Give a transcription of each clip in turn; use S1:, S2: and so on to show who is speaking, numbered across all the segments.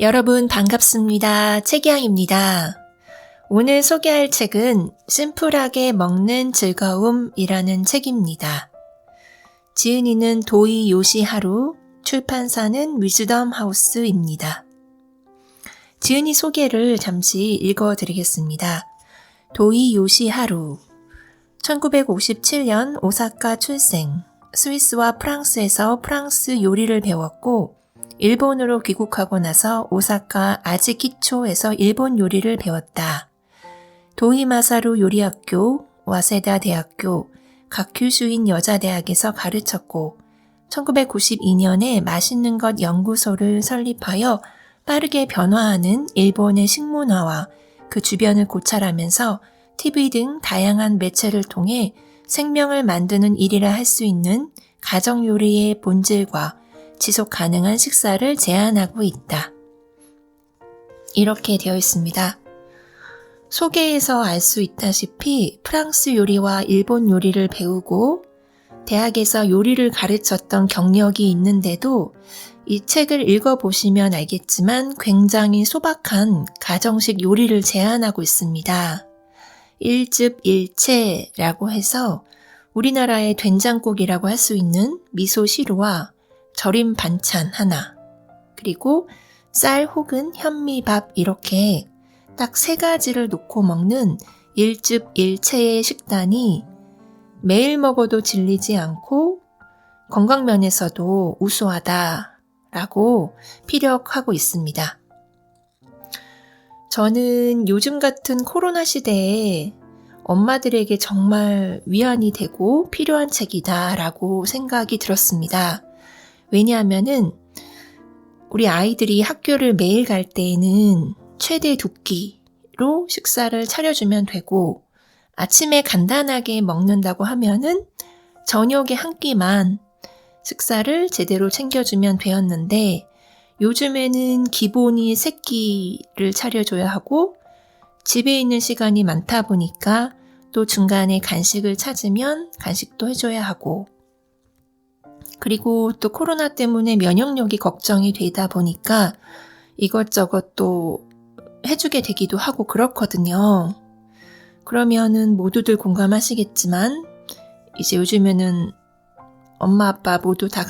S1: 여러분 반갑습니다. 책이양입니다. 오늘 소개할 책은 심플하게 먹는 즐거움이라는 책입니다. 지은이는 도이 요시하루, 출판사는 위즈덤 하우스입니다. 지은이 소개를 잠시 읽어드리겠습니다. 도이 요시하루, 1957년 오사카 출생, 스위스와 프랑스에서 프랑스 요리를 배웠고 일본으로 귀국하고 나서 오사카 아즈키초에서 일본 요리를 배웠다. 도이마사루 요리학교, 와세다 대학교, 가큐슈인 여자대학에서 가르쳤고 1992년에 맛있는 것 연구소를 설립하여 빠르게 변화하는 일본의 식문화와 그 주변을 고찰하면서 TV 등 다양한 매체를 통해 생명을 만드는 일이라 할 수 있는 가정요리의 본질과 지속 가능한 식사를 제안하고 있다. 이렇게 되어 있습니다. 소개에서 알 수 있다시피 프랑스 요리와 일본 요리를 배우고 대학에서 요리를 가르쳤던 경력이 있는데도 이 책을 읽어보시면 알겠지만 굉장히 소박한 가정식 요리를 제안하고 있습니다. 1즙 1채라고 해서 우리나라의 된장국이라고 할 수 있는 미소시루와 절임 반찬 하나, 그리고 쌀 혹은 현미밥 이렇게 딱 3가지를 놓고 먹는 1즙 1채의 식단이 매일 먹어도 질리지 않고 건강면에서도 우수하다라고 피력하고 있습니다. 저는 요즘 같은 코로나 시대에 엄마들에게 정말 위안이 되고 필요한 책이다라고 생각이 들었습니다. 왜냐하면은 우리 아이들이 학교를 매일 갈 때에는 최대 2끼로 식사를 차려주면 되고 아침에 간단하게 먹는다고 하면은 저녁에 한 끼만 식사를 제대로 챙겨주면 되었는데 요즘에는 기본이 3끼를 차려줘야 하고 집에 있는 시간이 많다 보니까 또 중간에 간식을 찾으면 간식도 해줘야 하고 그리고 또 코로나 때문에 면역력이 걱정이 되다 보니까 이것저것 또 해주게 되기도 하고 그렇거든요. 그러면은 모두들 공감하시겠지만 이제 요즘에는 엄마 아빠 모두 다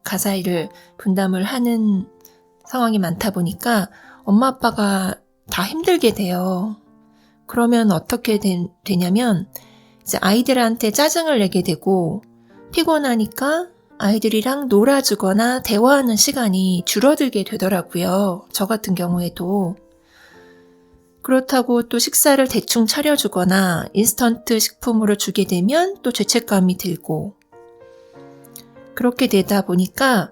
S1: 가사 일을 분담을 하는 상황이 많다 보니까 엄마 아빠가 다 힘들게 돼요. 그러면 어떻게 되냐면 이제 아이들한테 짜증을 내게 되고 피곤하니까 아이들이랑 놀아주거나 대화하는 시간이 줄어들게 되더라고요. 저 같은 경우에도. 그렇다고 또 식사를 대충 차려주거나 인스턴트 식품으로 주게 되면 또 죄책감이 들고 그렇게 되다 보니까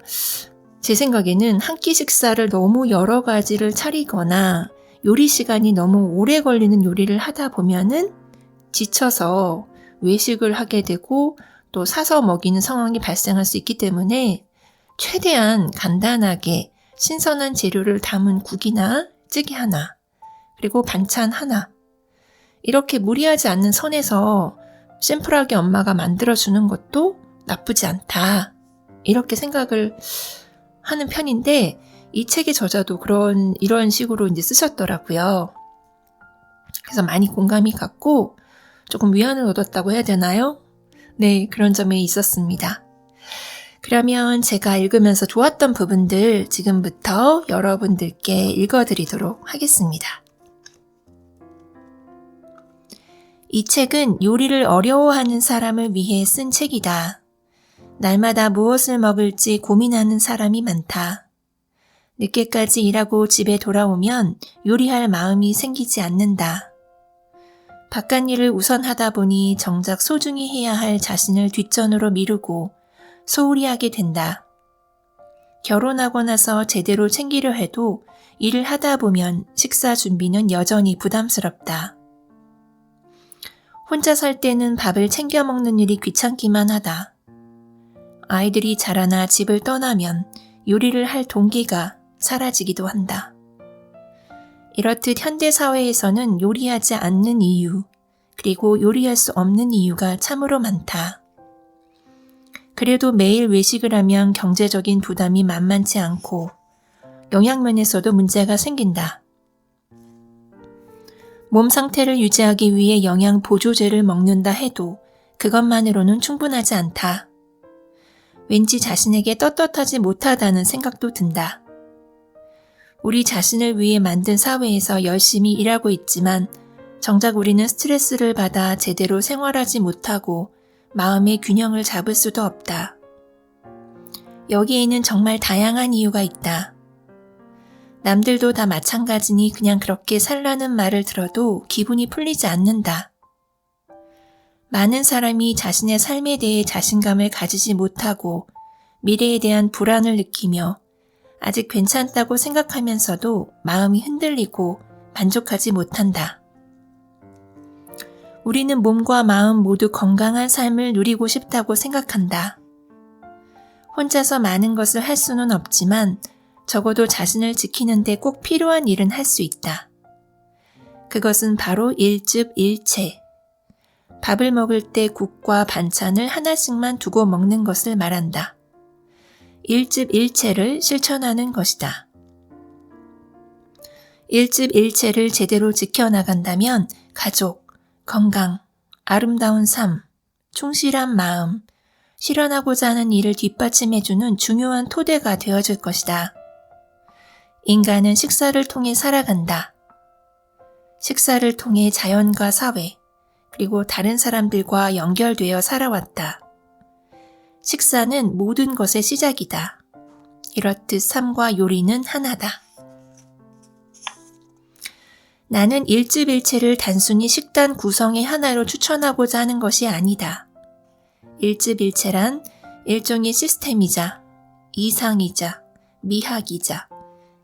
S1: 제 생각에는 한 끼 식사를 너무 여러 가지를 차리거나 요리 시간이 너무 오래 걸리는 요리를 하다 보면은 지쳐서 외식을 하게 되고 또 사서 먹이는 상황이 발생할 수 있기 때문에 최대한 간단하게 신선한 재료를 담은 국이나 찌개 하나 그리고 반찬 하나 이렇게 무리하지 않는 선에서 심플하게 엄마가 만들어주는 것도 나쁘지 않다 이렇게 생각을 하는 편인데 이 책의 저자도 이런 식으로 이제 쓰셨더라고요. 그래서 많이 공감이 갔고 조금 위안을 얻었다고 해야 되나요? 네, 그런 점이 있었습니다. 그러면 제가 읽으면서 좋았던 부분들 지금부터 여러분들께 읽어드리도록 하겠습니다. 이 책은 요리를 어려워하는 사람을 위해 쓴 책이다. 날마다 무엇을 먹을지 고민하는 사람이 많다. 늦게까지 일하고 집에 돌아오면 요리할 마음이 생기지 않는다. 바깥일을 우선 하다 보니 정작 소중히 해야 할 자신을 뒷전으로 미루고 소홀히 하게 된다. 결혼하고 나서 제대로 챙기려 해도 일을 하다 보면 식사 준비는 여전히 부담스럽다. 혼자 살 때는 밥을 챙겨 먹는 일이 귀찮기만 하다. 아이들이 자라나 집을 떠나면 요리를 할 동기가 사라지기도 한다. 이렇듯 현대사회에서는 요리하지 않는 이유, 그리고 요리할 수 없는 이유가 참으로 많다. 그래도 매일 외식을 하면 경제적인 부담이 만만치 않고 영양면에서도 문제가 생긴다. 몸 상태를 유지하기 위해 영양 보조제를 먹는다 해도 그것만으로는 충분하지 않다. 왠지 자신에게 떳떳하지 못하다는 생각도 든다. 우리 자신을 위해 만든 사회에서 열심히 일하고 있지만 정작 우리는 스트레스를 받아 제대로 생활하지 못하고 마음의 균형을 잡을 수도 없다. 여기에는 정말 다양한 이유가 있다. 남들도 다 마찬가지니 그냥 그렇게 살라는 말을 들어도 기분이 풀리지 않는다. 많은 사람이 자신의 삶에 대해 자신감을 가지지 못하고 미래에 대한 불안을 느끼며 아직 괜찮다고 생각하면서도 마음이 흔들리고 만족하지 못한다. 우리는 몸과 마음 모두 건강한 삶을 누리고 싶다고 생각한다. 혼자서 많은 것을 할 수는 없지만 적어도 자신을 지키는데 꼭 필요한 일은 할 수 있다. 그것은 바로 일즙일체. 밥을 먹을 때 국과 반찬을 하나씩만 두고 먹는 것을 말한다. 일즙일체를 실천하는 것이다. 일즙일체를 제대로 지켜나간다면 가족, 건강, 아름다운 삶, 충실한 마음, 실현하고자 하는 일을 뒷받침해주는 중요한 토대가 되어줄 것이다. 인간은 식사를 통해 살아간다. 식사를 통해 자연과 사회, 그리고 다른 사람들과 연결되어 살아왔다. 식사는 모든 것의 시작이다. 이렇듯 삶과 요리는 하나다. 나는 일즙일체를 단순히 식단 구성의 하나로 추천하고자 하는 것이 아니다. 일즙일체란 일종의 시스템이자 이상이자 미학이자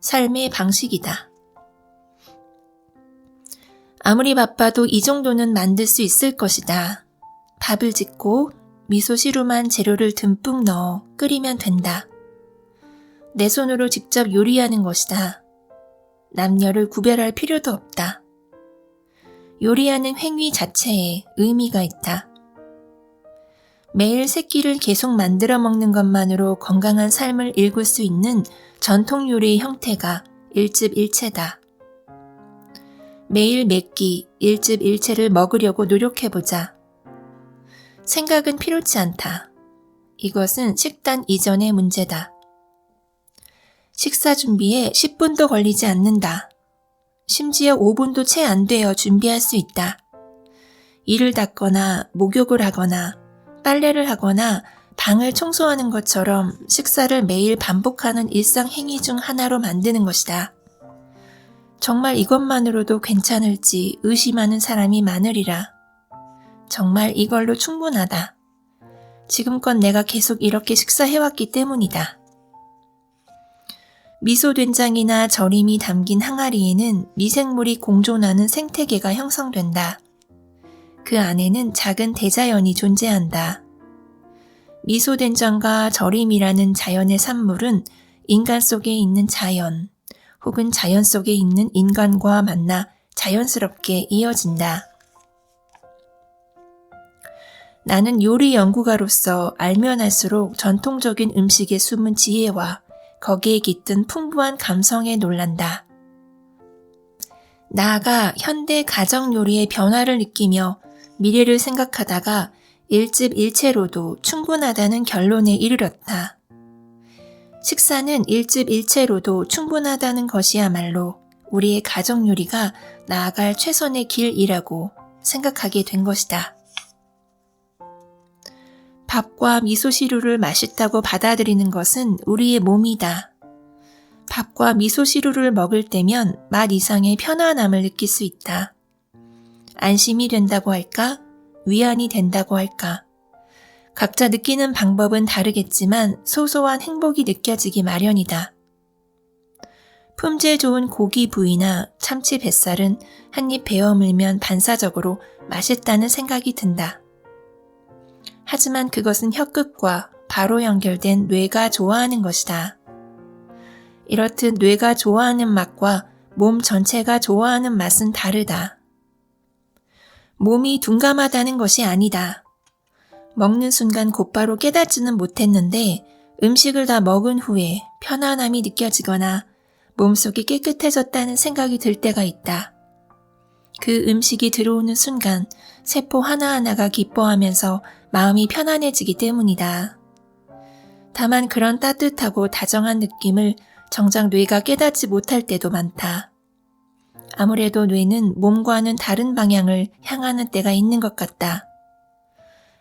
S1: 삶의 방식이다. 아무리 바빠도 이 정도는 만들 수 있을 것이다. 밥을 짓고 미소시루만 재료를 듬뿍 넣어 끓이면 된다. 내 손으로 직접 요리하는 것이다. 남녀를 구별할 필요도 없다. 요리하는 행위 자체에 의미가 있다. 매일 세 끼를 계속 만들어 먹는 것만으로 건강한 삶을 일굴 수 있는 전통 요리의 형태가 일즙일체다. 매일 몇 끼 일즙일체를 먹으려고 노력해보자. 생각은 필요치 않다. 이것은 식단 이전의 문제다. 식사 준비에 10분도 걸리지 않는다. 심지어 5분도 채 안 되어 준비할 수 있다. 이를 닦거나 목욕을 하거나 빨래를 하거나 방을 청소하는 것처럼 식사를 매일 반복하는 일상 행위 중 하나로 만드는 것이다. 정말 이것만으로도 괜찮을지 의심하는 사람이 많으리라. 정말 이걸로 충분하다. 지금껏 내가 계속 이렇게 식사해왔기 때문이다. 미소된장이나 절임이 담긴 항아리에는 미생물이 공존하는 생태계가 형성된다. 그 안에는 작은 대자연이 존재한다. 미소된장과 절임이라는 자연의 산물은 인간 속에 있는 자연, 혹은 자연 속에 있는 인간과 만나 자연스럽게 이어진다. 나는 요리 연구가로서 알면 알수록 전통적인 음식의 숨은 지혜와 거기에 깃든 풍부한 감성에 놀란다. 나아가 현대 가정 요리의 변화를 느끼며 미래를 생각하다가 일즙일체로도 충분하다는 결론에 이르렀다. 식사는 일즙일체로도 충분하다는 것이야말로 우리의 가정 요리가 나아갈 최선의 길이라고 생각하게 된 것이다. 밥과 미소시루를 맛있다고 받아들이는 것은 우리의 몸이다. 밥과 미소시루를 먹을 때면 맛 이상의 편안함을 느낄 수 있다. 안심이 된다고 할까? 위안이 된다고 할까? 각자 느끼는 방법은 다르겠지만 소소한 행복이 느껴지기 마련이다. 품질 좋은 고기 부위나 참치 뱃살은 한 입 베어 물면 반사적으로 맛있다는 생각이 든다. 하지만 그것은 혀끝과 바로 연결된 뇌가 좋아하는 것이다. 이렇듯 뇌가 좋아하는 맛과 몸 전체가 좋아하는 맛은 다르다. 몸이 둔감하다는 것이 아니다. 먹는 순간 곧바로 깨닫지는 못했는데 음식을 다 먹은 후에 편안함이 느껴지거나 몸속이 깨끗해졌다는 생각이 들 때가 있다. 그 음식이 들어오는 순간 세포 하나하나가 기뻐하면서 마음이 편안해지기 때문이다. 다만 그런 따뜻하고 다정한 느낌을 정작 뇌가 깨닫지 못할 때도 많다. 아무래도 뇌는 몸과는 다른 방향을 향하는 때가 있는 것 같다.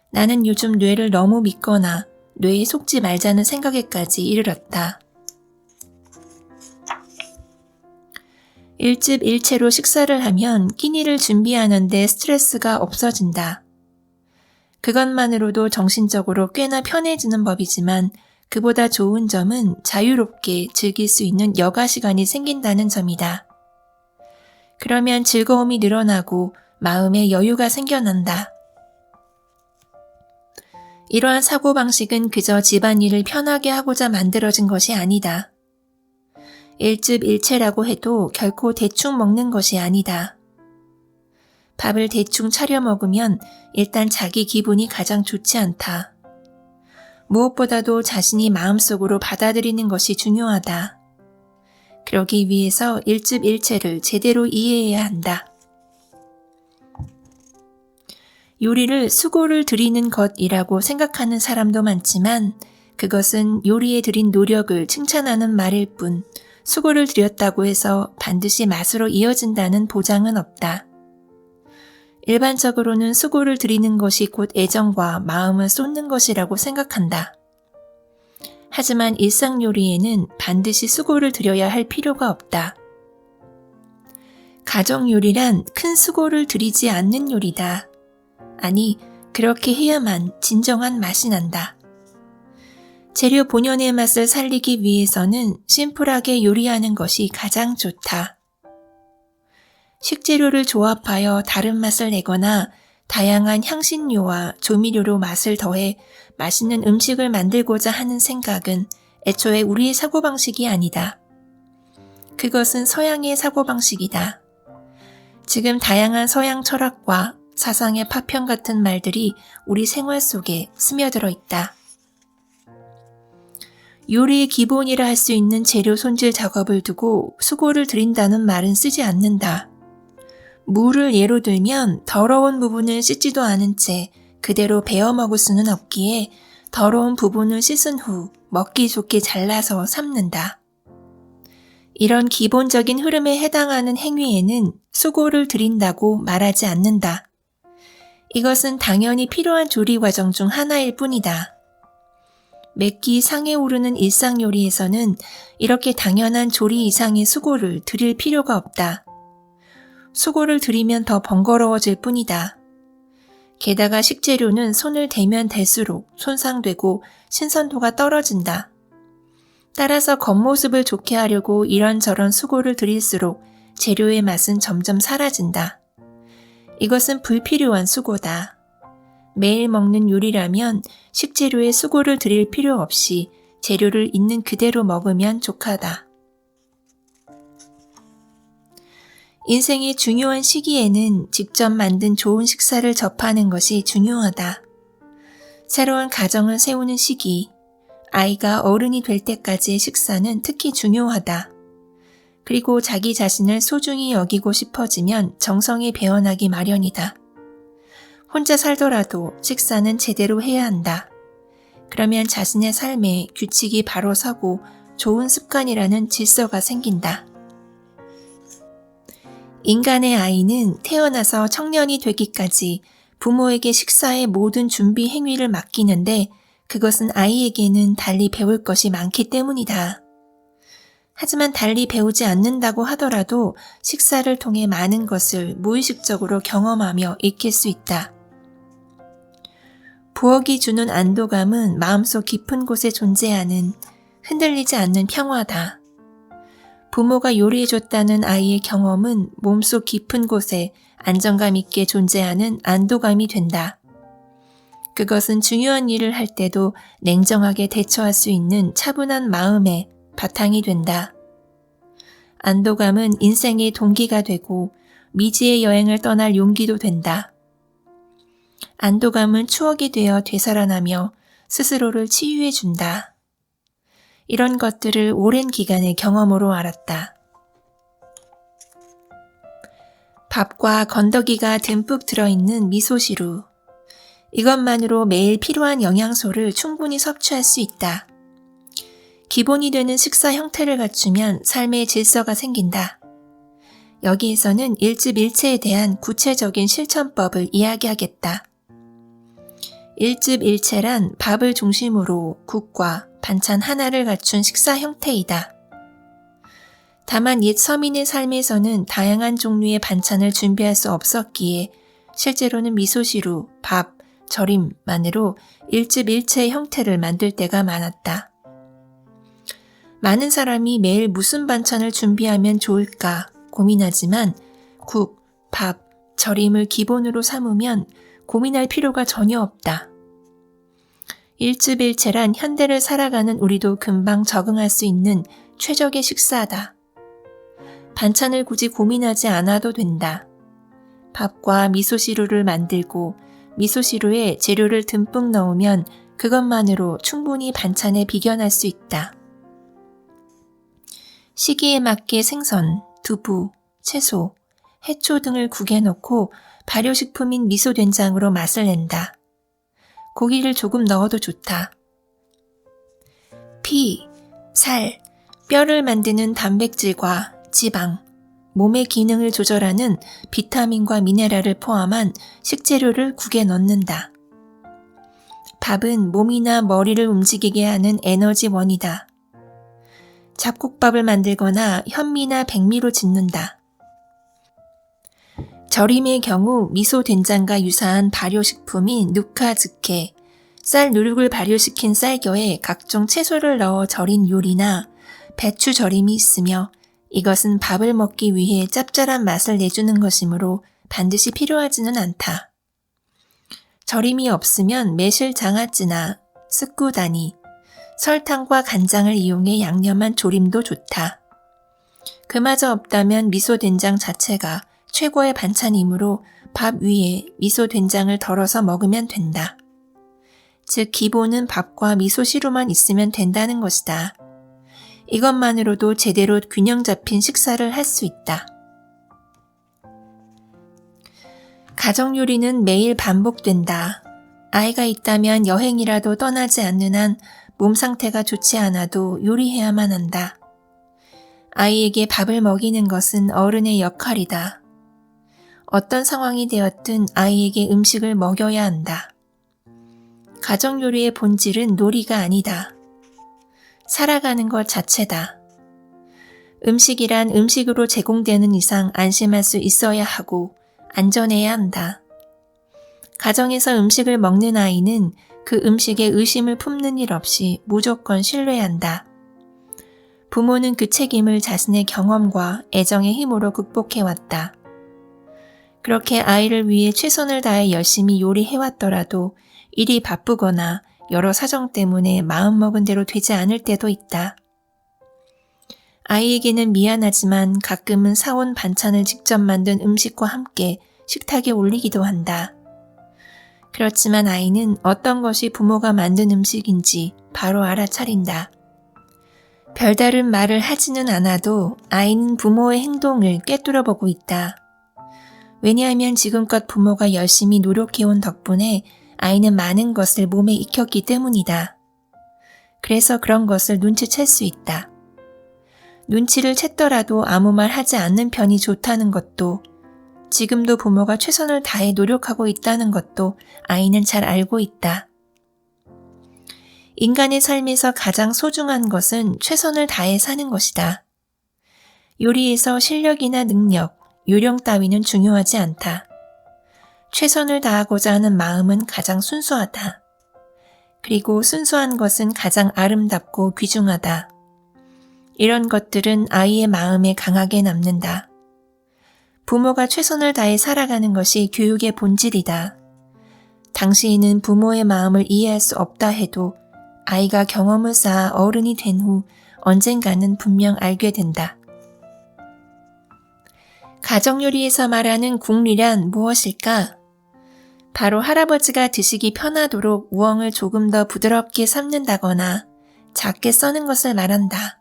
S1: 나는 요즘 뇌를 너무 믿거나 뇌에 속지 말자는 생각에까지 이르렀다. 일집일체로 식사를 하면 끼니를 준비하는데 스트레스가 없어진다. 그것만으로도 정신적으로 꽤나 편해지는 법이지만 그보다 좋은 점은 자유롭게 즐길 수 있는 여가 시간이 생긴다는 점이다. 그러면 즐거움이 늘어나고 마음에 여유가 생겨난다. 이러한 사고방식은 그저 집안일을 편하게 하고자 만들어진 것이 아니다. 일집일체라고 해도 결코 대충 먹는 것이 아니다. 밥을 대충 차려 먹으면 일단 자기 기분이 가장 좋지 않다. 무엇보다도 자신이 마음속으로 받아들이는 것이 중요하다. 그러기 위해서 일집일체를 제대로 이해해야 한다. 요리를 수고를 들이는 것이라고 생각하는 사람도 많지만 그것은 요리에 들인 노력을 칭찬하는 말일 뿐 수고를 들였다고 해서 반드시 맛으로 이어진다는 보장은 없다. 일반적으로는 수고를 들이는 것이 곧 애정과 마음을 쏟는 것이라고 생각한다. 하지만 일상 요리에는 반드시 수고를 들여야 할 필요가 없다. 가정 요리란 큰 수고를 들이지 않는 요리다. 아니, 그렇게 해야만 진정한 맛이 난다. 재료 본연의 맛을 살리기 위해서는 심플하게 요리하는 것이 가장 좋다. 식재료를 조합하여 다른 맛을 내거나 다양한 향신료와 조미료로 맛을 더해 맛있는 음식을 만들고자 하는 생각은 애초에 우리의 사고방식이 아니다. 그것은 서양의 사고방식이다. 지금 다양한 서양 철학과 사상의 파편 같은 말들이 우리 생활 속에 스며들어 있다. 요리의 기본이라 할 수 있는 재료 손질 작업을 두고 수고를 들인다는 말은 쓰지 않는다. 물을 예로 들면 더러운 부분을 씻지도 않은 채 그대로 베어 먹을 수는 없기에 더러운 부분을 씻은 후 먹기 좋게 잘라서 삶는다. 이런 기본적인 흐름에 해당하는 행위에는 수고를 들인다고 말하지 않는다. 이것은 당연히 필요한 조리 과정 중 하나일 뿐이다. 매끼 상에 오르는 일상 요리에서는 이렇게 당연한 조리 이상의 수고를 들일 필요가 없다. 수고를 들이면 더 번거로워질 뿐이다. 게다가 식재료는 손을 대면 대수록 손상되고 신선도가 떨어진다. 따라서 겉모습을 좋게 하려고 이런저런 수고를 들일수록 재료의 맛은 점점 사라진다. 이것은 불필요한 수고다. 매일 먹는 요리라면 식재료에 수고를 들일 필요 없이 재료를 있는 그대로 먹으면 족하다. 인생의 중요한 시기에는 직접 만든 좋은 식사를 접하는 것이 중요하다. 새로운 가정을 세우는 시기, 아이가 어른이 될 때까지의 식사는 특히 중요하다. 그리고 자기 자신을 소중히 여기고 싶어지면 정성이 배어나기 마련이다. 혼자 살더라도 식사는 제대로 해야 한다. 그러면 자신의 삶에 규칙이 바로 서고 좋은 습관이라는 질서가 생긴다. 인간의 아이는 태어나서 청년이 되기까지 부모에게 식사의 모든 준비 행위를 맡기는데 그것은 아이에게는 달리 배울 것이 많기 때문이다. 하지만 달리 배우지 않는다고 하더라도 식사를 통해 많은 것을 무의식적으로 경험하며 익힐 수 있다. 부엌이 주는 안도감은 마음속 깊은 곳에 존재하는 흔들리지 않는 평화다. 부모가 요리해줬다는 아이의 경험은 몸속 깊은 곳에 안정감 있게 존재하는 안도감이 된다. 그것은 중요한 일을 할 때도 냉정하게 대처할 수 있는 차분한 마음의 바탕이 된다. 안도감은 인생의 동기가 되고 미지의 여행을 떠날 용기도 된다. 안도감은 추억이 되어 되살아나며 스스로를 치유해 준다. 이런 것들을 오랜 기간의 경험으로 알았다. 밥과 건더기가 듬뿍 들어있는 미소시루. 이것만으로 매일 필요한 영양소를 충분히 섭취할 수 있다. 기본이 되는 식사 형태를 갖추면 삶의 질서가 생긴다. 여기에서는 일집일체에 대한 구체적인 실천법을 이야기하겠다. 일집일체란 밥을 중심으로 국과 반찬 하나를 갖춘 식사 형태이다. 다만 옛 서민의 삶에서는 다양한 종류의 반찬을 준비할 수 없었기에 실제로는 미소시루, 밥, 절임만으로 일집일체의 형태를 만들 때가 많았다. 많은 사람이 매일 무슨 반찬을 준비하면 좋을까 고민하지만 국, 밥, 절임을 기본으로 삼으면 고민할 필요가 전혀 없다. 일집일체란 현대를 살아가는 우리도 금방 적응할 수 있는 최적의 식사다. 반찬을 굳이 고민하지 않아도 된다. 밥과 미소시루를 만들고 미소시루에 재료를 듬뿍 넣으면 그것만으로 충분히 반찬에 비견할 수 있다. 시기에 맞게 생선, 두부, 채소, 해초 등을 국에 넣고 발효식품인 미소된장으로 맛을 낸다. 고기를 조금 넣어도 좋다. 피, 살, 뼈를 만드는 단백질과 지방, 몸의 기능을 조절하는 비타민과 미네랄을 포함한 식재료를 국에 넣는다. 밥은 몸이나 머리를 움직이게 하는 에너지원이다. 잡곡밥을 만들거나 현미나 백미로 짓는다. 절임의 경우 미소 된장과 유사한 발효식품인 누카즈케, 쌀 누룩을 발효시킨 쌀겨에 각종 채소를 넣어 절인 요리나 배추 절임이 있으며 이것은 밥을 먹기 위해 짭짤한 맛을 내주는 것이므로 반드시 필요하지는 않다. 절임이 없으면 매실 장아찌나 스쿠다니, 설탕과 간장을 이용해 양념한 조림도 좋다. 그마저 없다면 미소된장 자체가 최고의 반찬이므로 밥 위에 미소된장을 덜어서 먹으면 된다. 즉 기본은 밥과 미소시루만 있으면 된다는 것이다. 이것만으로도 제대로 균형 잡힌 식사를 할 수 있다. 가정 요리는 매일 반복된다. 아이가 있다면 여행이라도 떠나지 않는 한 몸 상태가 좋지 않아도 요리해야만 한다. 아이에게 밥을 먹이는 것은 어른의 역할이다. 어떤 상황이 되었든 아이에게 음식을 먹여야 한다. 가정 요리의 본질은 놀이가 아니다. 살아가는 것 자체다. 음식이란 음식으로 제공되는 이상 안심할 수 있어야 하고 안전해야 한다. 가정에서 음식을 먹는 아이는 그 음식에 의심을 품는 일 없이 무조건 신뢰한다. 부모는 그 책임을 자신의 경험과 애정의 힘으로 극복해왔다. 그렇게 아이를 위해 최선을 다해 열심히 요리해왔더라도 일이 바쁘거나 여러 사정 때문에 마음먹은 대로 되지 않을 때도 있다. 아이에게는 미안하지만 가끔은 사온 반찬을 직접 만든 음식과 함께 식탁에 올리기도 한다. 그렇지만 아이는 어떤 것이 부모가 만든 음식인지 바로 알아차린다. 별다른 말을 하지는 않아도 아이는 부모의 행동을 꿰뚫어보고 있다. 왜냐하면 지금껏 부모가 열심히 노력해온 덕분에 아이는 많은 것을 몸에 익혔기 때문이다. 그래서 그런 것을 눈치챌 수 있다. 눈치를 챘더라도 아무 말 하지 않는 편이 좋다는 것도, 지금도 부모가 최선을 다해 노력하고 있다는 것도 아이는 잘 알고 있다. 인간의 삶에서 가장 소중한 것은 최선을 다해 사는 것이다. 요리에서 실력이나 능력, 요령 따위는 중요하지 않다. 최선을 다하고자 하는 마음은 가장 순수하다. 그리고 순수한 것은 가장 아름답고 귀중하다. 이런 것들은 아이의 마음에 강하게 남는다. 부모가 최선을 다해 살아가는 것이 교육의 본질이다. 당시에는 부모의 마음을 이해할 수 없다 해도 아이가 경험을 쌓아 어른이 된 후 언젠가는 분명 알게 된다. 가정요리에서 말하는 국리란 무엇일까? 바로 할아버지가 드시기 편하도록 우엉을 조금 더 부드럽게 삶는다거나 작게 써는 것을 말한다.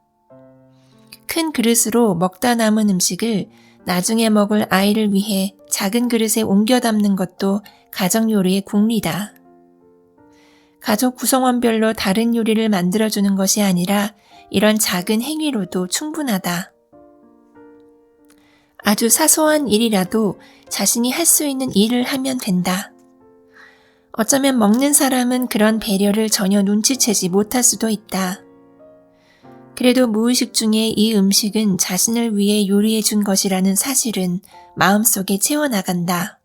S1: 큰 그릇으로 먹다 남은 음식을 나중에 먹을 아이를 위해 작은 그릇에 옮겨 담는 것도 가정 요리의 국리다. 가족 구성원별로 다른 요리를 만들어주는 것이 아니라 이런 작은 행위로도 충분하다. 아주 사소한 일이라도 자신이 할 수 있는 일을 하면 된다. 어쩌면 먹는 사람은 그런 배려를 전혀 눈치채지 못할 수도 있다. 그래도 무의식 중에 이 음식은 자신을 위해 요리해 준 것이라는 사실은 마음속에 채워나간다.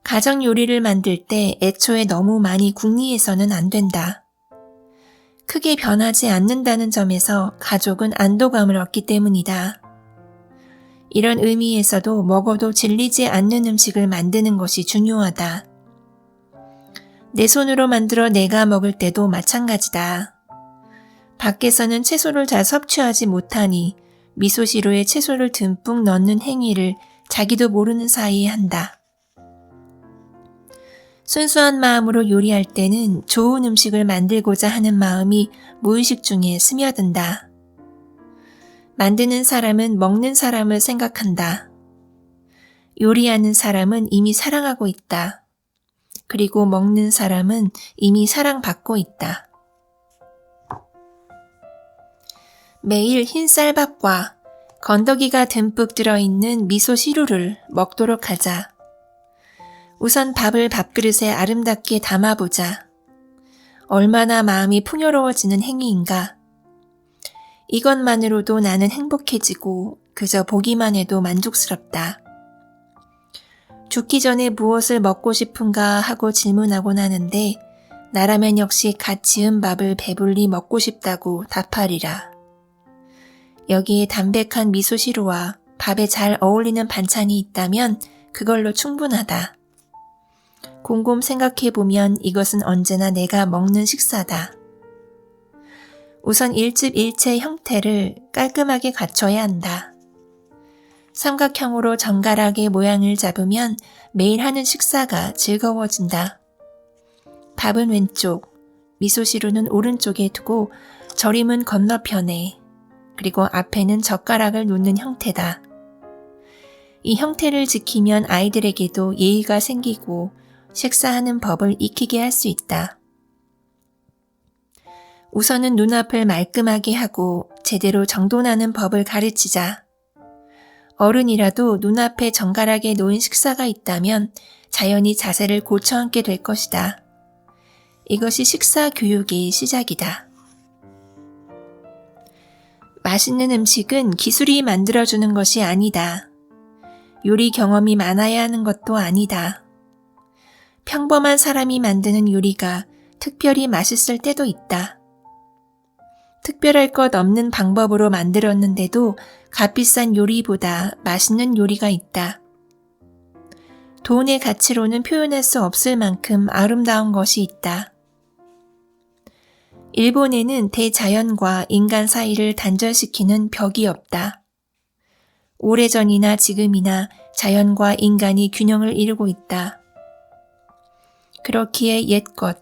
S1: 가정 요리를 만들 때 애초에 너무 많이 궁리해서는 안 된다. 크게 변하지 않는다는 점에서 가족은 안도감을 얻기 때문이다. 이런 의미에서도 먹어도 질리지 않는 음식을 만드는 것이 중요하다. 내 손으로 만들어 내가 먹을 때도 마찬가지다. 밖에서는 채소를 잘 섭취하지 못하니 미소시루에 채소를 듬뿍 넣는 행위를 자기도 모르는 사이에 한다. 순수한 마음으로 요리할 때는 좋은 음식을 만들고자 하는 마음이 무의식 중에 스며든다. 만드는 사람은 먹는 사람을 생각한다. 요리하는 사람은 이미 사랑하고 있다. 그리고 먹는 사람은 이미 사랑받고 있다. 매일 흰 쌀밥과 건더기가 듬뿍 들어있는 미소시루를 먹도록 하자. 우선 밥을 밥그릇에 아름답게 담아보자. 얼마나 마음이 풍요로워지는 행위인가. 이것만으로도 나는 행복해지고 그저 보기만 해도 만족스럽다. 죽기 전에 무엇을 먹고 싶은가 하고 질문하곤 하는데 나라면 역시 갓 지은 밥을 배불리 먹고 싶다고 답하리라. 여기에 담백한 미소시루와 밥에 잘 어울리는 반찬이 있다면 그걸로 충분하다. 곰곰 생각해보면 이것은 언제나 내가 먹는 식사다. 우선 일집일체 형태를 깔끔하게 갖춰야 한다. 삼각형으로 정갈하게 모양을 잡으면 매일 하는 식사가 즐거워진다. 밥은 왼쪽, 미소시루는 오른쪽에 두고 절임은 건너편에, 그리고 앞에는 젓가락을 놓는 형태다. 이 형태를 지키면 아이들에게도 예의가 생기고 식사하는 법을 익히게 할 수 있다. 우선은 눈앞을 말끔하게 하고 제대로 정돈하는 법을 가르치자. 어른이라도 눈앞에 정갈하게 놓인 식사가 있다면 자연히 자세를 고쳐 앉게 될 것이다. 이것이 식사 교육의 시작이다. 맛있는 음식은 기술이 만들어주는 것이 아니다. 요리 경험이 많아야 하는 것도 아니다. 평범한 사람이 만드는 요리가 특별히 맛있을 때도 있다. 특별할 것 없는 방법으로 만들었는데도 값비싼 요리보다 맛있는 요리가 있다. 돈의 가치로는 표현할 수 없을 만큼 아름다운 것이 있다. 일본에는 대자연과 인간 사이를 단절시키는 벽이 없다. 오래전이나 지금이나 자연과 인간이 균형을 이루고 있다. 그렇기에 옛것,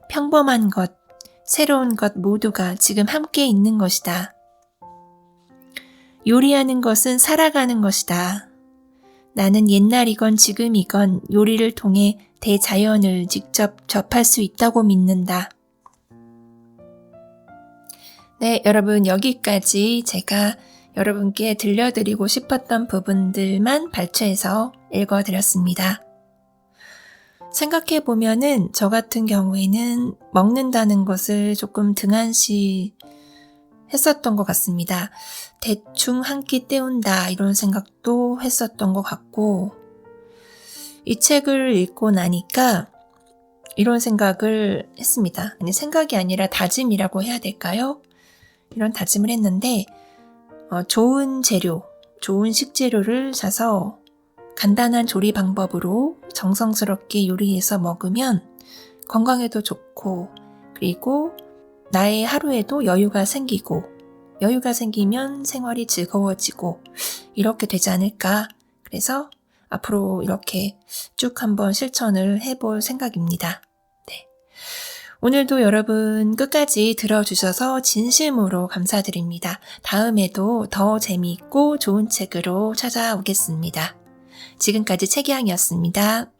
S1: 평범한 것, 새로운 것 모두가 지금 함께 있는 것이다. 요리하는 것은 살아가는 것이다. 나는 옛날이건 지금이건 요리를 통해 대자연을 직접 접할 수 있다고 믿는다. 네, 여러분 여기까지 제가 여러분께 들려드리고 싶었던 부분들만 발췌해서 읽어드렸습니다. 생각해보면은 저 같은 경우에는 먹는다는 것을 조금 등한시 했었던 것 같습니다. 대충 한 끼 때운다 이런 생각도 했었던 것 같고 이 책을 읽고 나니까 이런 생각을 했습니다. 아니 생각이 아니라 다짐이라고 해야 될까요? 이런 다짐을 했는데 좋은 재료, 좋은 식재료를 사서 간단한 조리 방법으로 정성스럽게 요리해서 먹으면 건강에도 좋고 그리고 나의 하루에도 여유가 생기고 여유가 생기면 생활이 즐거워지고 이렇게 되지 않을까. 그래서 앞으로 이렇게 쭉 한번 실천을 해볼 생각입니다. 네. 오늘도 여러분 끝까지 들어주셔서 진심으로 감사드립니다. 다음에도 더 재미있고 좋은 책으로 찾아오겠습니다. 지금까지 책이양이었습니다.